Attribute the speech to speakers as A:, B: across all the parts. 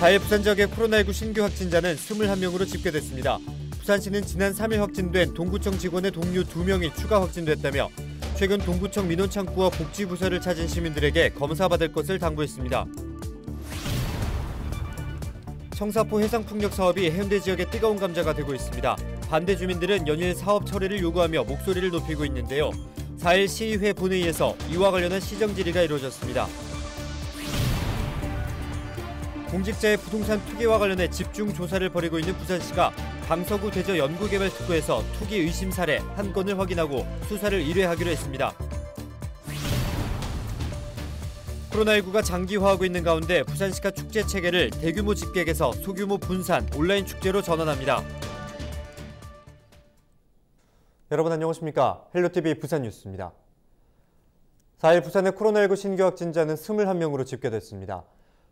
A: 4일 부산 지역의 코로나19 신규 확진자는 21명으로 집계됐습니다. 부산시는 지난 3일 확진된 동구청 직원의 동료 2명이 추가 확진됐다며 최근 동구청 민원창구와 복지부서를 찾은 시민들에게 검사받을 것을 당부했습니다. 청사포 해상풍력 사업이 해운대 지역의 뜨거운 감자가 되고 있습니다. 반대 주민들은 연일 사업 철회를 요구하며 목소리를 높이고 있는데요. 4일 시의회 본회의에서 이와 관련한 시정 질의가 이루어졌습니다. 공직자의 부동산 투기와 관련해 집중 조사를 벌이고 있는 부산시가 강서구 대저 연구개발특구에서 투기 의심 사례 1건을 확인하고 수사를 의뢰하기로 했습니다. 코로나19가 장기화하고 있는 가운데 부산시가 축제 체계를 대규모 집객에서 소규모 분산 온라인 축제로 전환합니다. 여러분 안녕하십니까? 헬로티비 부산 뉴스입니다. 4일 부산의 코로나19 신규 확진자는 21명으로 집계됐습니다.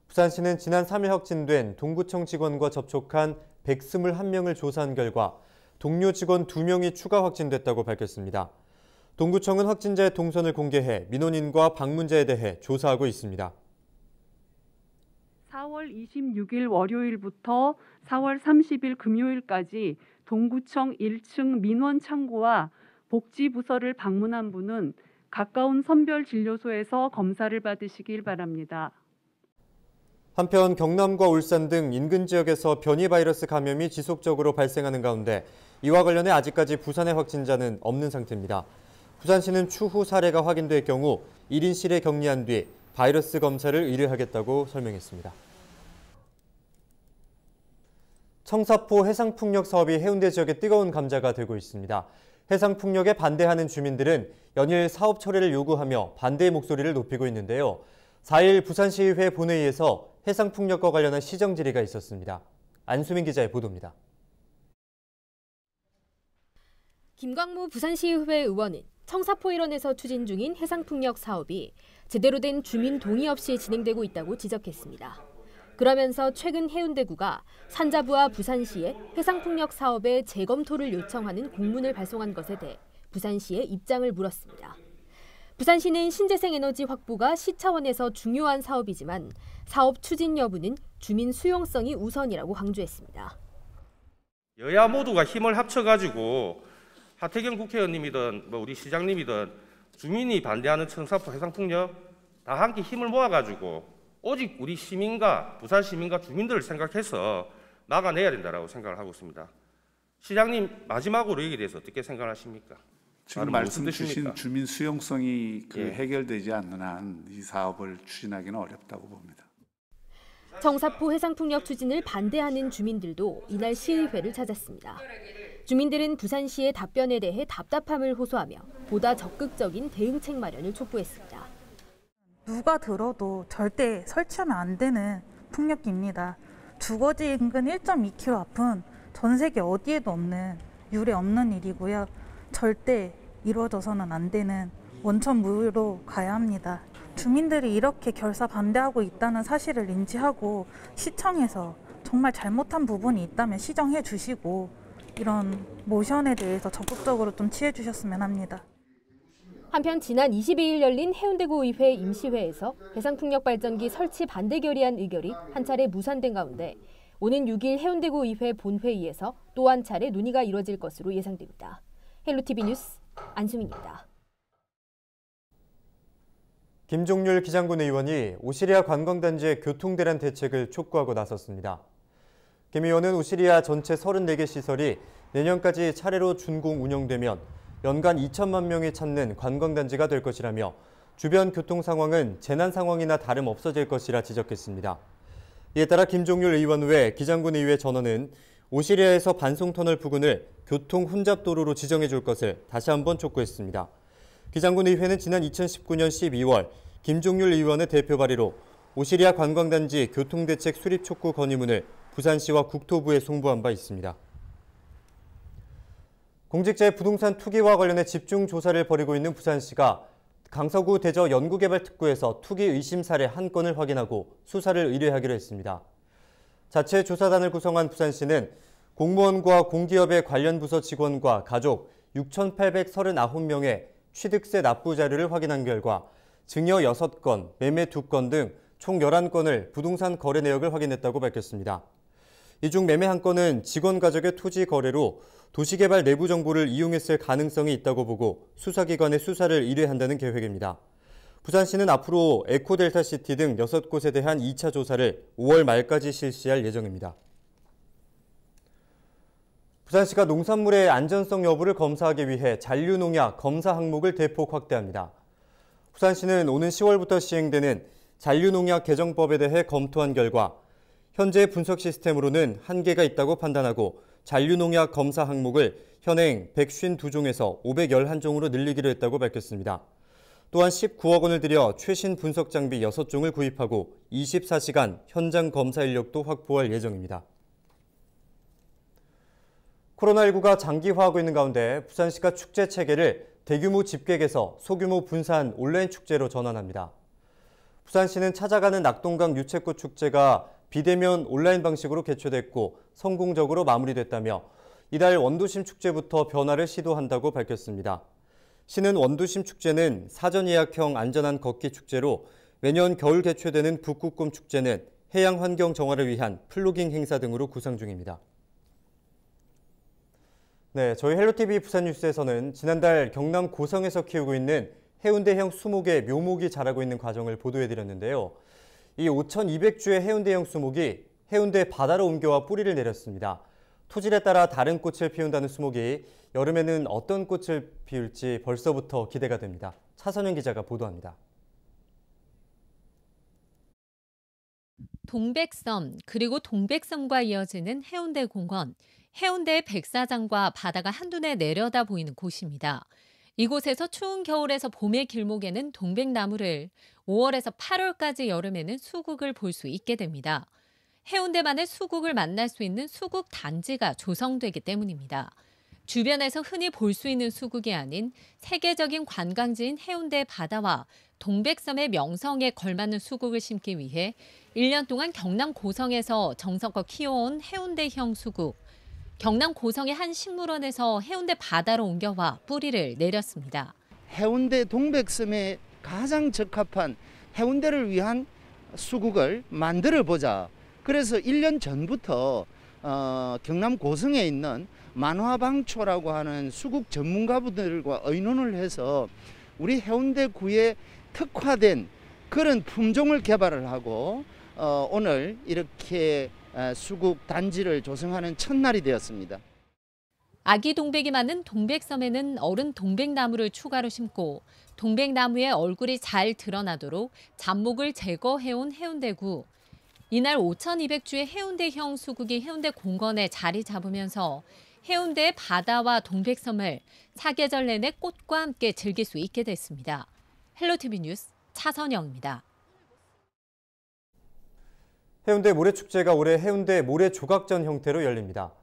A: 부산시는 지난 3일 확진된 동구청 직원과 접촉한 121명을 조사한 결과 동료 직원 2명이 추가 확진됐다고 밝혔습니다. 동구청은 확진자의 동선을 공개해 민원인과 방문자에 대해 조사하고 있습니다.
B: 4월 26일 월요일부터 4월 30일 금요일까지 동구청 1층 민원창구와 복지부서를 방문한 분은 가까운 선별진료소에서 검사를 받으시길 바랍니다.
A: 한편 경남과 울산 등 인근 지역에서 변이 바이러스 감염이 지속적으로 발생하는 가운데 이와 관련해 아직까지 부산의 확진자는 없는 상태입니다. 부산시는 추후 사례가 확인될 경우 1인실에 격리한 뒤 바이러스 검사를 의뢰하겠다고 설명했습니다. 청사포 해상풍력 사업이 해운대 지역의 뜨거운 감자가 되고 있습니다. 해상풍력에 반대하는 주민들은 연일 사업 철회를 요구하며 반대의 목소리를 높이고 있는데요. 4일 부산시의회 본회의에서 해상풍력과 관련한 시정 질의가 있었습니다. 안수민 기자의 보도입니다.
C: 김광무 부산시의회 의원은 청사포 일원에서 추진 중인 해상풍력 사업이 제대로 된 주민 동의 없이 진행되고 있다고 지적했습니다. 그러면서 최근 해운대구가 산자부와 부산시에 해상풍력 사업의 재검토를 요청하는 공문을 발송한 것에 대해 부산시의 입장을 물었습니다. 부산시는 신재생 에너지 확보가 시 차원에서 중요한 사업이지만 사업 추진 여부는 주민 수용성이 우선이라고 강조했습니다.
D: 여야 모두가 힘을 합쳐가지고 하태경 국회의원님이든 우리 시장님이든 주민이 반대하는 청사포 해상풍력 다 함께 힘을 모아가지고 오직 우리 시민과 부산 시민과 주민들을 생각해서 막아내야 된다고 생각을 하고 있습니다. 시장님 마지막으로 여기에 대해서 어떻게 생각하십니까?
E: 지금 말씀 주신 주민 수용성이 해결되지 않는 한 이 사업을 추진하기는 어렵다고 봅니다.
C: 청사포 해상풍력 추진을 반대하는 주민들도 이날 시의회를 찾았습니다. 주민들은 부산시의 답변에 대해 답답함을 호소하며 보다 적극적인 대응책 마련을 촉구했습니다.
F: 누가 들어도 절대 설치하면 안 되는 풍력기입니다. 주거지 인근 1.2km 앞은 전 세계 어디에도 없는 유례 없는 일이고요. 절대 이루어져서는 안 되는 원천 무효로 가야 합니다. 주민들이 이렇게 결사 반대하고 있다는 사실을 인지하고 시청에서 정말 잘못한 부분이 있다면 시정해 주시고 이런 모션에 대해서 적극적으로 좀 취해 주셨으면 합니다.
C: 한편 지난 22일 열린 해운대구 의회 임시회에서 해상풍력 발전기 설치 반대 결의안 의결이 한 차례 무산된 가운데 오는 6일 해운대구 의회 본회의에서 또 한 차례 논의가 이뤄질 것으로 예상됩니다. 헬로티비 뉴스 안수민입니다.
A: 김종률 기장군 의원이 오시리아 관광단지의 교통대란 대책을 촉구하고 나섰습니다. 김 의원은 오시리아 전체 34개 시설이 내년까지 차례로 준공 운영되면 연간 2천만 명이 찾는 관광단지가 될 것이라며 주변 교통 상황은 재난 상황이나 다름없어질 것이라 지적했습니다. 이에 따라 김종률 의원 외 기장군 의회 전원은 오시리아에서 반송터널 부근을 교통 혼잡도로로 지정해 줄 것을 다시 한번 촉구했습니다. 기장군 의회는 지난 2019년 12월 김종률 의원의 대표 발의로 오시리아 관광단지 교통대책 수립 촉구 건의문을 부산시와 국토부에 송부한 바 있습니다. 공직자의 부동산 투기와 관련해 집중 조사를 벌이고 있는 부산시가 강서구 대저 연구개발특구에서 투기 의심 사례 1건을 확인하고 수사를 의뢰하기로 했습니다. 자체 조사단을 구성한 부산시는 공무원과 공기업의 관련 부서 직원과 가족 6,839명의 취득세 납부 자료를 확인한 결과 증여 6건, 매매 2건 등 총 11건을 부동산 거래 내역을 확인했다고 밝혔습니다. 이 중 매매 한 건은 직원 가족의 토지 거래로 도시개발 내부 정보를 이용했을 가능성이 있다고 보고 수사기관에 수사를 의뢰한다는 계획입니다. 부산시는 앞으로 에코델타시티 등 6곳에 대한 2차 조사를 5월 말까지 실시할 예정입니다. 부산시가 농산물의 안전성 여부를 검사하기 위해 잔류농약 검사 항목을 대폭 확대합니다. 부산시는 오는 10월부터 시행되는 잔류농약 개정법에 대해 검토한 결과 현재 분석 시스템으로는 한계가 있다고 판단하고 잔류농약 검사 항목을 현행 152종에서 511종으로 늘리기로 했다고 밝혔습니다. 또한 19억 원을 들여 최신 분석 장비 6종을 구입하고 24시간 현장 검사 인력도 확보할 예정입니다. 코로나19가 장기화하고 있는 가운데 부산시가 축제 체계를 대규모 집객에서 소규모 분산 온라인 축제로 전환합니다. 부산시는 찾아가는 낙동강 유채꽃 축제가 비대면 온라인 방식으로 개최됐고 성공적으로 마무리됐다며 이달 원도심 축제부터 변화를 시도한다고 밝혔습니다. 시는 원도심 축제는 사전 예약형 안전한 걷기 축제로 매년 겨울 개최되는 북극곰 축제는 해양 환경 정화를 위한 플로깅 행사 등으로 구상 중입니다. 네, 저희 헬로티비 부산뉴스에서는 지난달 경남 고성에서 키우고 있는 해운대형 수목의 묘목이 자라고 있는 과정을 보도해드렸는데요. 이 5,200주의 해운대형 수목이 해운대 바다로 옮겨와 뿌리를 내렸습니다. 토질에 따라 다른 꽃을 피운다는 수목이 여름에는 어떤 꽃을 피울지 벌써부터 기대가 됩니다. 차선영 기자가 보도합니다.
G: 동백섬 그리고 동백섬과 이어지는 해운대 공원, 해운대 백사장과 바다가 한눈에 내려다 보이는 곳입니다. 이곳에서 추운 겨울에서 봄의 길목에는 동백나무를, 5월에서 8월까지 여름에는 수국을 볼 수 있게 됩니다. 해운대만의 수국을 만날 수 있는 수국 단지가 조성되기 때문입니다. 주변에서 흔히 볼 수 있는 수국이 아닌 세계적인 관광지인 해운대 바다와 동백섬의 명성에 걸맞는 수국을 심기 위해 1년 동안 경남 고성에서 정성껏 키워온 해운대형 수국. 경남 고성의 한 식물원에서 해운대 바다로 옮겨와 뿌리를 내렸습니다.
H: 해운대 동백섬에 가장 적합한 해운대를 위한 수국을 만들어 보자. 그래서 1년 전부터 경남 고성에 있는 만화방초라고 하는 수국 전문가분들과 의논을 해서 우리 해운대구에 특화된 그런 품종을 개발을 하고 오늘 이렇게 수국 단지를 조성하는 첫날이 되었습니다.
G: 아기 동백이 많은 동백섬에는 어른 동백나무를 추가로 심고 동백나무의 얼굴이 잘 드러나도록 잡목을 제거해온 해운대구. 이날 5,200주의 해운대형 수국이 해운대 공원에 자리 잡으면서 해운대의 바다와 동백섬을 사계절 내내 꽃과 함께 즐길 수 있게 됐습니다. 헬로티비 뉴스 차선영입니다.
A: 해운대 모래축제가 올해 해운대 모래조각전 형태로 열립니다.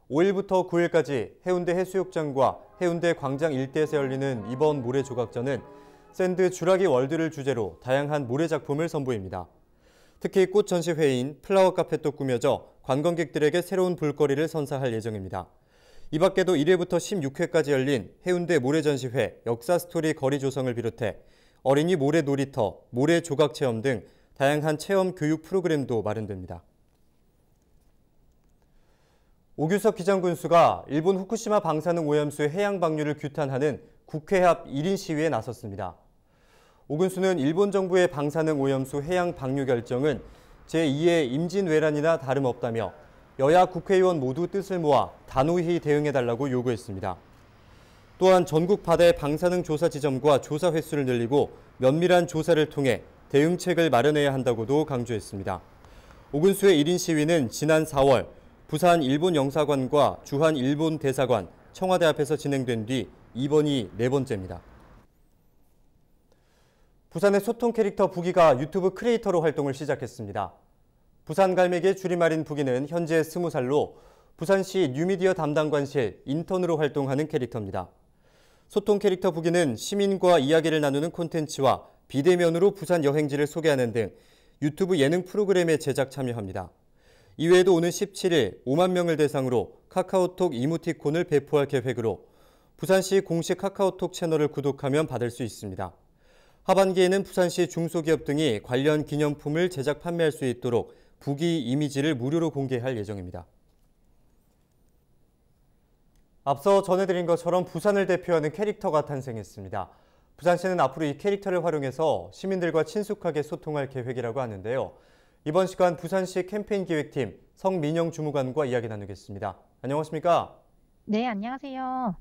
A: 5일부터 9일까지 해운대 해수욕장과 해운대 광장 일대에서 열리는 이번 모래조각전은 샌드 주라기 월드를 주제로 다양한 모래 작품을 선보입니다. 특히 꽃 전시회인 플라워 카페도 꾸며져 관광객들에게 새로운 볼거리를 선사할 예정입니다. 이 밖에도 1회부터 16회까지 열린 해운대 모래전시회 역사 스토리 거리 조성을 비롯해 어린이 모래 놀이터, 모래 조각 체험 등 다양한 체험 교육 프로그램도 마련됩니다. 오규석 기장군수가 일본 후쿠시마 방사능 오염수의 해양 방류를 규탄하는 국회 앞 1인 시위에 나섰습니다. 오 군수는 일본 정부의 방사능 오염수 해양 방류 결정은 제2의 임진왜란이나 다름없다며 여야 국회의원 모두 뜻을 모아 단호히 대응해달라고 요구했습니다. 또한 전국 바다의 방사능 조사 지점과 조사 횟수를 늘리고 면밀한 조사를 통해 대응책을 마련해야 한다고도 강조했습니다. 오 군수의 1인 시위는 지난 4월 부산 일본 영사관과 주한 일본 대사관, 청와대 앞에서 진행된 뒤 이번이 4번째입니다. 부산의 소통 캐릭터 부기가 유튜브 크리에이터로 활동을 시작했습니다. 부산갈매기의 줄임말인 부기는 현재 20살로 부산시 뉴미디어 담당관실 인턴으로 활동하는 캐릭터입니다. 소통 캐릭터 부기는 시민과 이야기를 나누는 콘텐츠와 비대면으로 부산 여행지를 소개하는 등 유튜브 예능 프로그램에 제작 참여합니다. 이외에도 오는 17일 5만 명을 대상으로 카카오톡 이모티콘을 배포할 계획으로 부산시 공식 카카오톡 채널을 구독하면 받을 수 있습니다. 하반기에는 부산시 중소기업 등이 관련 기념품을 제작 판매할 수 있도록 부기 이미지를 무료로 공개할 예정입니다. 앞서 전해드린 것처럼 부산을 대표하는 캐릭터가 탄생했습니다. 부산시는 앞으로 이 캐릭터를 활용해서 시민들과 친숙하게 소통할 계획이라고 하는데요. 이번 시간 부산시 캠페인 기획팀 성민영 주무관과 이야기 나누겠습니다. 안녕하십니까?
I: 네, 안녕하세요.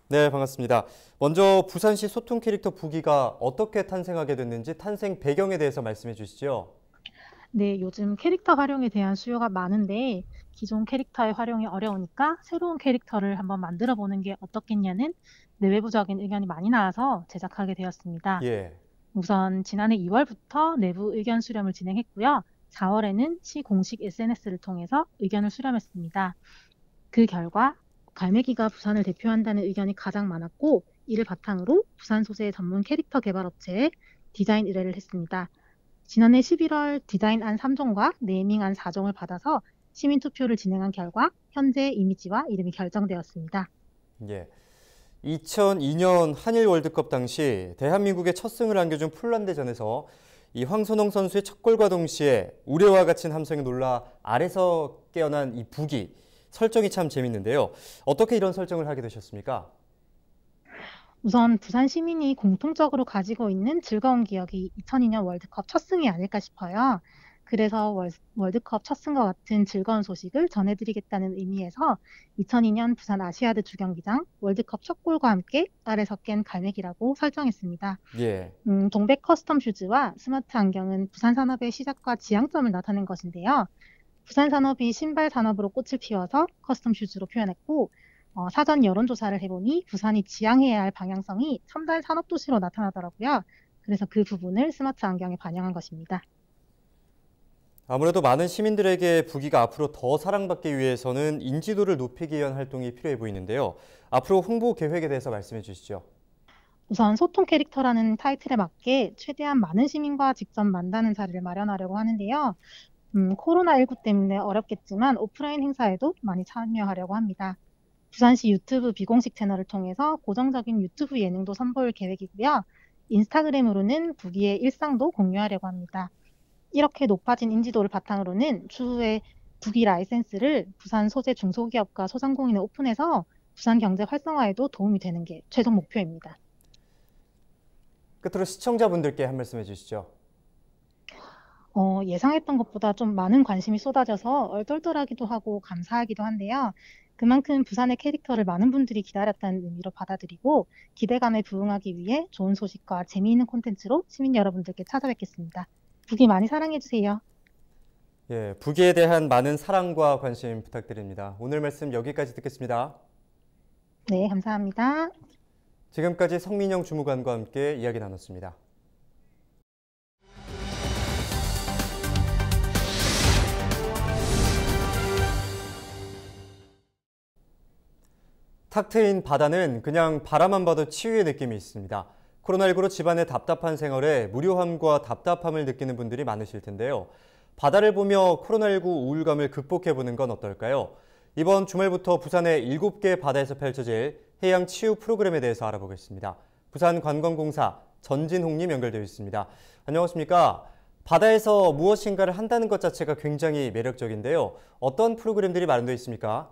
A: 네, 반갑습니다. 먼저 부산시 소통 캐릭터 부기가 어떻게 탄생하게 됐는지 탄생 배경에 대해서 말씀해 주시죠.
I: 네, 요즘 캐릭터 활용에 대한 수요가 많은데 기존 캐릭터의 활용이 어려우니까 새로운 캐릭터를 한번 만들어 보는 게 어떻겠냐는 내외부적인 의견이 많이 나와서 제작하게 되었습니다.
A: 예.
I: 우선 지난해 2월부터 내부 의견 수렴을 진행했고요. 4월에는 시 공식 SNS를 통해서 의견을 수렴했습니다. 그 결과 갈매기가 부산을 대표한다는 의견이 가장 많았고 이를 바탕으로 부산 소재 전문 캐릭터 개발 업체에 디자인 의뢰를 했습니다. 지난해 11월 디자인안 3종과 네이밍안 4종을 받아서 시민 투표를 진행한 결과 현재 이미지와 이름이 결정되었습니다.
A: 예. 2002년 한일 월드컵 당시 대한민국의 첫 승을 안겨준 폴란드전에서 이 황선홍 선수의 첫 골과 동시에 우레와 같은 함성에 놀라 아래서 깨어난 이 부기 설정이 참 재밌는데요. 어떻게 이런 설정을 하게 되셨습니까?
I: 우선 부산 시민이 공통적으로 가지고 있는 즐거운 기억이 2002년 월드컵 첫 승이 아닐까 싶어요. 그래서 월드컵 첫 승과 같은 즐거운 소식을 전해드리겠다는 의미에서 2002년 부산 아시아드 주경기장 월드컵 첫 골과 함께 아래서 깬 갈매기라고 설정했습니다.
A: 예.
I: 동백 커스텀 슈즈와 스마트 안경은 부산 산업의 시작과 지향점을 나타낸 것인데요. 부산 산업이 신발 산업으로 꽃을 피워서 커스텀 슈즈로 표현했고 사전 여론조사를 해보니 부산이 지향해야 할 방향성이 첨단 산업도시로 나타나더라고요. 그래서 그 부분을 스마트 안경에 반영한 것입니다.
A: 아무래도 많은 시민들에게 부기가 앞으로 더 사랑받기 위해서는 인지도를 높이기 위한 활동이 필요해 보이는데요. 앞으로 홍보 계획에 대해서 말씀해 주시죠.
I: 우선 소통 캐릭터라는 타이틀에 맞게 최대한 많은 시민과 직접 만나는 자리를 마련하려고 하는데요. 코로나19 때문에 어렵겠지만 오프라인 행사에도 많이 참여하려고 합니다. 부산시 유튜브 비공식 채널을 통해서 고정적인 유튜브 예능도 선보일 계획이고요. 인스타그램으로는 부기의 일상도 공유하려고 합니다. 이렇게 높아진 인지도를 바탕으로는 추후에 부기 라이센스를 부산 소재 중소기업과 소상공인에 오픈해서 부산 경제 활성화에도 도움이 되는 게 최종 목표입니다.
A: 끝으로 시청자분들께 한 말씀 해주시죠.
I: 예상했던 것보다 좀 많은 관심이 쏟아져서 얼떨떨하기도 하고 감사하기도 한데요. 그만큼 부산의 캐릭터를 많은 분들이 기다렸다는 의미로 받아들이고 기대감에 부응하기 위해 좋은 소식과 재미있는 콘텐츠로 시민 여러분들께 찾아뵙겠습니다. 부기 많이 사랑해주세요.
A: 예, 부기에 대한 많은 사랑과 관심 부탁드립니다. 오늘 말씀 여기까지 듣겠습니다.
I: 네, 감사합니다.
A: 지금까지 성민영 주무관과 함께 이야기 나눴습니다. 탁 트인 바다는 그냥 바라만 봐도 치유의 느낌이 있습니다. 코로나19로 집안의 답답한 생활에 무료함과 답답함을 느끼는 분들이 많으실 텐데요. 바다를 보며 코로나19 우울감을 극복해보는 건 어떨까요? 이번 주말부터 부산의 7개 바다에서 펼쳐질 해양 치유 프로그램에 대해서 알아보겠습니다. 부산관광공사 전진홍님 연결되어 있습니다. 안녕하십니까? 바다에서 무엇인가를 한다는 것 자체가 굉장히 매력적인데요. 어떤 프로그램들이 마련되어 있습니까?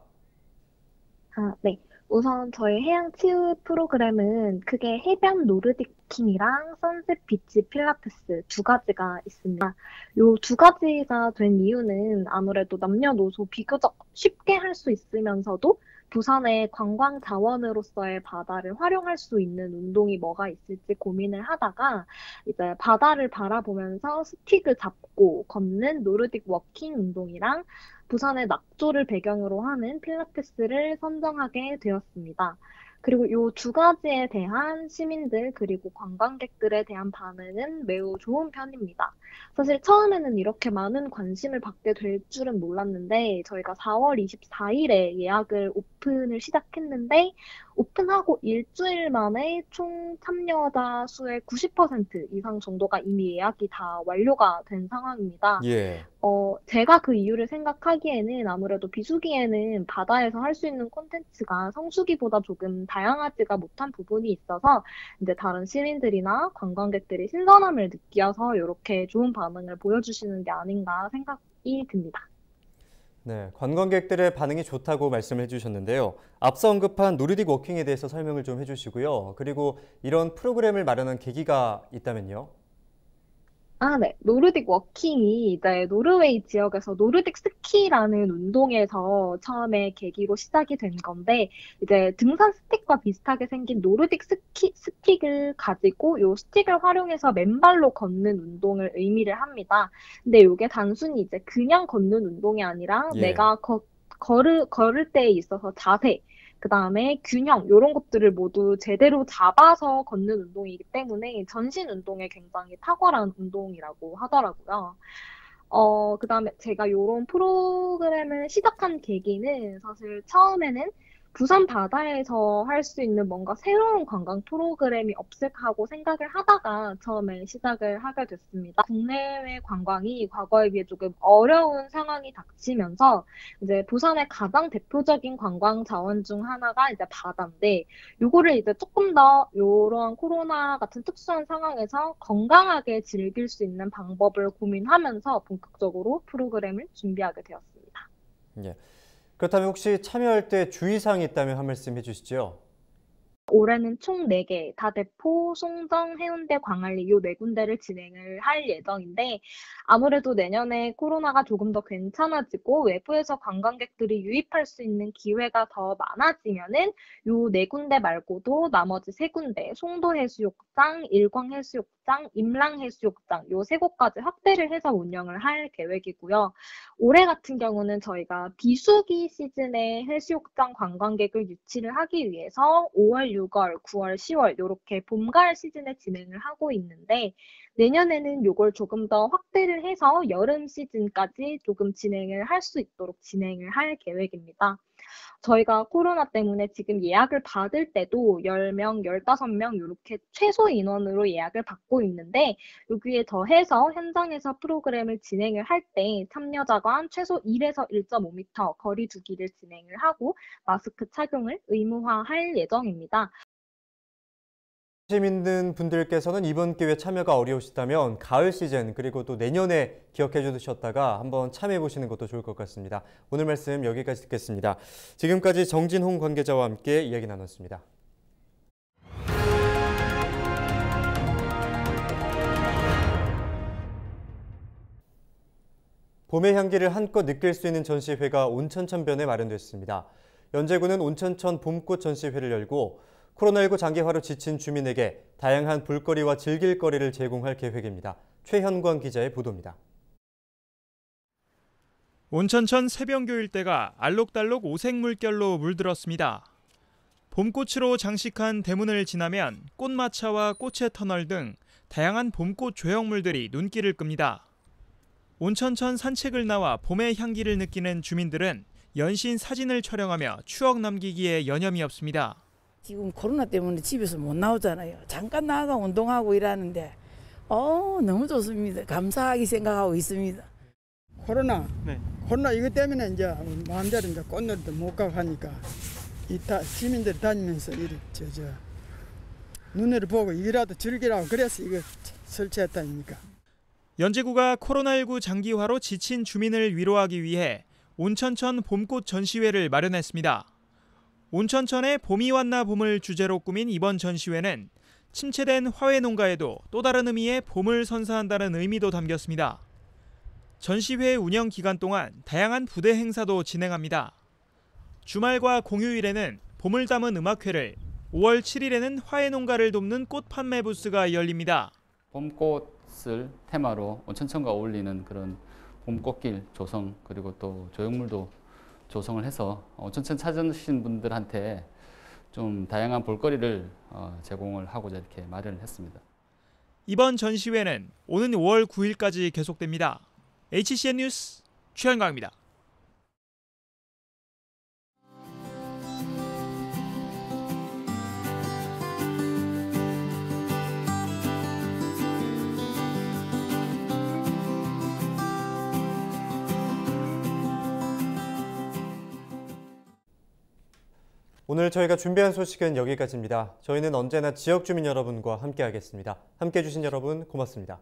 J: 네. 우선 저희 해양 치유 프로그램은 크게 해변 노르디킹이랑 선셋 비치 필라테스 두 가지가 있습니다. 요 두 가지가 된 이유는 아무래도 남녀노소 비교적 쉽게 할 수 있으면서도 부산의 관광 자원으로서의 바다를 활용할 수 있는 운동이 뭐가 있을지 고민을 하다가 이제 바다를 바라보면서 스틱을 잡고 걷는 노르딕 워킹 운동이랑 부산의 낙조를 배경으로 하는 필라테스를 선정하게 되었습니다. 그리고 이 두 가지에 대한 시민들 그리고 관광객들에 대한 반응은 매우 좋은 편입니다. 사실 처음에는 이렇게 많은 관심을 받게 될 줄은 몰랐는데 저희가 4월 24일에 예약을 오픈을 시작했는데 오픈하고 일주일 만에 총 참여자 수의 90% 이상 정도가 이미 예약이 다 완료가 된 상황입니다.
A: 예.
J: 제가 그 이유를 생각하기에는 아무래도 비수기에는 바다에서 할 수 있는 콘텐츠가 성수기보다 조금 다양하지가 못한 부분이 있어서 이제 다른 시민들이나 관광객들이 신선함을 느껴서 이렇게 좋은 반응을 보여주시는 게 아닌가 생각이 듭니다.
A: 네, 관광객들의 반응이 좋다고 말씀을 해주셨는데요. 앞서 언급한 노르딕 워킹에 대해서 설명을 좀 해주시고요. 그리고 이런 프로그램을 마련한 계기가 있다면요.
J: 네. 노르딕 워킹이 이제 노르웨이 지역에서 노르딕 스키라는 운동에서 처음에 계기로 시작이 된 건데, 이제 등산 스틱과 비슷하게 생긴 노르딕 스틱을 가지고 이 스틱을 활용해서 맨발로 걷는 운동을 의미를 합니다. 근데 이게 단순히 이제 그냥 걷는 운동이 아니라
A: 예.
J: 내가 걸을 때에 있어서 자세, 그 다음에 균형, 이런 것들을 모두 제대로 잡아서 걷는 운동이기 때문에 전신 운동에 굉장히 탁월한 운동이라고 하더라고요. 그 다음에 제가 이런 프로그램을 시작한 계기는 사실 처음에는 부산 바다에서 할 수 있는 뭔가 새로운 관광 프로그램이 없을까 하고 생각을 하다가 처음에 시작을 하게 됐습니다. 국내외 관광이 과거에 비해 조금 어려운 상황이 닥치면서 이제 부산의 가장 대표적인 관광 자원 중 하나가 이제 바다인데, 요거를 이제 조금 더 이러한 코로나 같은 특수한 상황에서 건강하게 즐길 수 있는 방법을 고민하면서 본격적으로 프로그램을 준비하게 되었습니다.
A: 예. 그렇다면 혹시 참여할 때 주의사항이 있다면 한 말씀 해주시죠.
J: 올해는 총 4개, 다대포, 송정, 해운대, 광안리 요 4군데를 진행을 할 예정인데, 아무래도 내년에 코로나가 조금 더 괜찮아지고 외부에서 관광객들이 유입할 수 있는 기회가 더 많아지면은 요 4군데 말고도 나머지 3군데, 송도해수욕장, 일광해수욕장, 임랑해수욕장 요 3곳까지 확대를 해서 운영을 할 계획이고요. 올해 같은 경우는 저희가 비수기 시즌에 해수욕장 관광객을 유치를 하기 위해서 5월, 6월, 9월, 10월 이렇게 봄, 가을 시즌에 진행을 하고 있는데, 내년에는 이걸 조금 더 확대를 해서 여름 시즌까지 조금 진행을 할 수 있도록 진행을 할 계획입니다. 저희가 코로나 때문에 지금 예약을 받을 때도 10명, 15명 이렇게 최소 인원으로 예약을 받고 있는데, 여기에 더해서 현장에서 프로그램을 진행을 할 때 참여자 간 최소 1에서 1.5m 거리 두기를 진행을 하고 마스크 착용을 의무화할 예정입니다.
A: 관심 있는 분들께서는 이번 기회에 참여가 어려우시다면 가을 시즌 그리고 또 내년에 기억해 주셨다가 한번 참여해 보시는 것도 좋을 것 같습니다. 오늘 말씀 여기까지 듣겠습니다. 지금까지 정진홍 관계자와 함께 이야기 나눴습니다. 봄의 향기를 한껏 느낄 수 있는 전시회가 온천천변에 마련됐습니다. 연제구는 온천천 봄꽃 전시회를 열고 코로나19 장기화로 지친 주민에게 다양한 볼거리와 즐길거리를 제공할 계획입니다. 최현광 기자의 보도입니다.
K: 온천천 새병교 일대가 알록달록 오색 물결로 물들었습니다. 봄꽃으로 장식한 대문을 지나면 꽃마차와 꽃의 터널 등 다양한 봄꽃 조형물들이 눈길을 끕니다. 온천천 산책을 나와 봄의 향기를 느끼는 주민들은 연신 사진을 촬영하며 추억 남기기에 여념이 없습니다.
L: 지금 코로나 때문에 집에서 못 나오잖아요. 잠깐 나가 운동하고 일하는데 너무 좋습니다. 감사하게 생각하고 있습니다.
M: 코로나 이것 때문에 이제 마음대로 이제 꽃놀이도 못 가고 하니까 시민들이 다니면서 눈으로 보고 이라도 즐기라고 그래서 이거 설치했다니까.
K: 연제구가 코로나19 장기화로 지친 주민을 위로하기 위해 온천천 봄꽃 전시회를 마련했습니다. 온천천의 봄이 왔나 봄을 주제로 꾸민 이번 전시회는 침체된 화훼 농가에도 또 다른 의미의 봄을 선사한다는 의미도 담겼습니다. 전시회 운영 기간 동안 다양한 부대 행사도 진행합니다. 주말과 공휴일에는 봄을 담은 음악회를, 5월 7일에는 화훼 농가를 돕는 꽃 판매 부스가 열립니다.
N: 봄꽃을 테마로 온천천과 어울리는 그런 봄꽃길 조성, 그리고 또 조형물도 조성을 해서 온천천 찾으신 분들한테 좀 다양한 볼거리를 제공을 하고자 이렇게 마련을 했습니다.
K: 이번 전시회는 오는 5월 9일까지 계속됩니다. HCN 뉴스 최현광입니다.
A: 오늘 저희가 준비한 소식은 여기까지입니다. 저희는 언제나 지역 주민 여러분과 함께하겠습니다. 함께해 주신 여러분 고맙습니다.